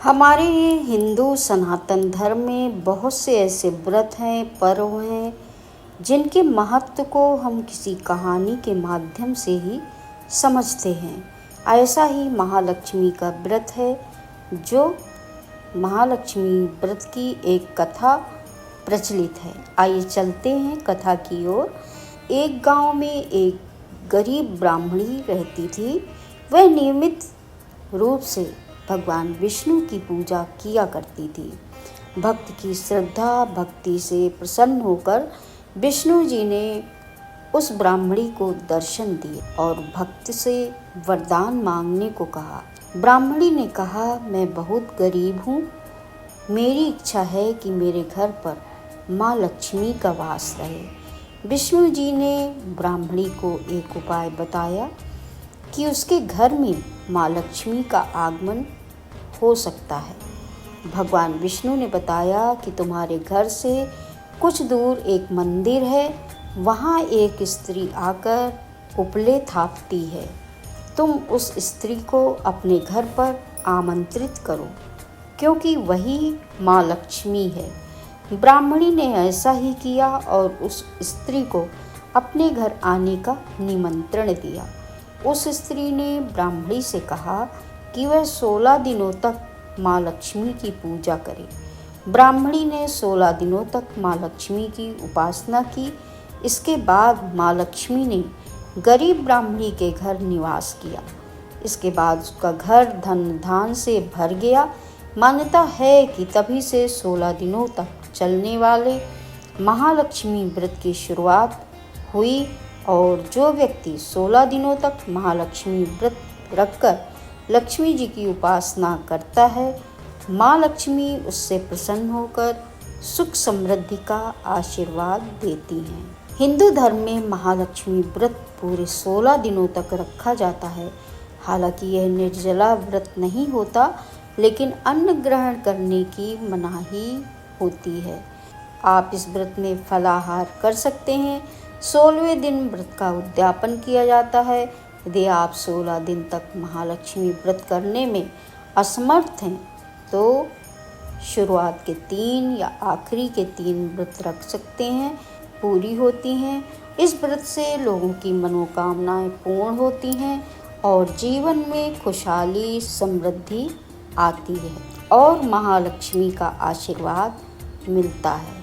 हमारे हिंदू सनातन धर्म में बहुत से ऐसे व्रत हैं, पर्व हैं जिनके महत्व को हम किसी कहानी के माध्यम से ही समझते हैं। ऐसा ही महालक्ष्मी का व्रत है, जो महालक्ष्मी व्रत की एक कथा प्रचलित है। आइए चलते हैं कथा की ओर। एक गांव में एक गरीब ब्राह्मणी रहती थी। वह नियमित रूप से भगवान विष्णु की पूजा किया करती थी। भक्त की श्रद्धा भक्ति से प्रसन्न होकर विष्णु जी ने उस ब्राह्मणी को दर्शन दिए और भक्त से वरदान मांगने को कहा। ब्राह्मणी ने कहा, मैं बहुत गरीब हूँ। मेरी इच्छा है कि मेरे घर पर माँ लक्ष्मी का वास रहे। विष्णु जी ने ब्राह्मणी को एक उपाय बताया कि उसके घर में माँ लक्ष्मी का आगमन हो सकता है। भगवान विष्णु ने बताया कि तुम्हारे घर से कुछ दूर एक मंदिर है, वहाँ एक स्त्री आकर उपले थापती है। तुम उस स्त्री को अपने घर पर आमंत्रित करो, क्योंकि वही माँ लक्ष्मी है। ब्राह्मणी ने ऐसा ही किया और उस स्त्री को अपने घर आने का निमंत्रण दिया। उस स्त्री ने ब्राह्मणी से कहा कि वह 16 दिनों तक माँ लक्ष्मी की पूजा करे। ब्राह्मणी ने 16 दिनों तक माँ लक्ष्मी की उपासना की। इसके बाद माँ लक्ष्मी ने गरीब ब्राह्मणी के घर निवास किया। इसके बाद उसका घर धन धान से भर गया। मान्यता है कि तभी से 16 दिनों तक चलने वाले महालक्ष्मी व्रत की शुरुआत हुई और जो व्यक्ति 16 दिनों तक महालक्ष्मी व्रत रखकर लक्ष्मी जी की उपासना करता है, माँ लक्ष्मी उससे प्रसन्न होकर सुख समृद्धि का आशीर्वाद देती हैं। हिंदू धर्म में महालक्ष्मी व्रत पूरे 16 दिनों तक रखा जाता है। हालांकि यह निर्जला व्रत नहीं होता, लेकिन अन्न ग्रहण करने की मनाही होती है। आप इस व्रत में फलाहार कर सकते हैं। 16वें दिन व्रत का उद्यापन किया जाता है। यदि आप 16 दिन तक महालक्ष्मी व्रत करने में असमर्थ हैं तो शुरुआत के 3 या आखिरी के 3 व्रत रख सकते हैं, पूरी होती हैं। इस व्रत से लोगों की मनोकामनाएं पूर्ण होती हैं और जीवन में खुशहाली समृद्धि आती है और महालक्ष्मी का आशीर्वाद मिलता है।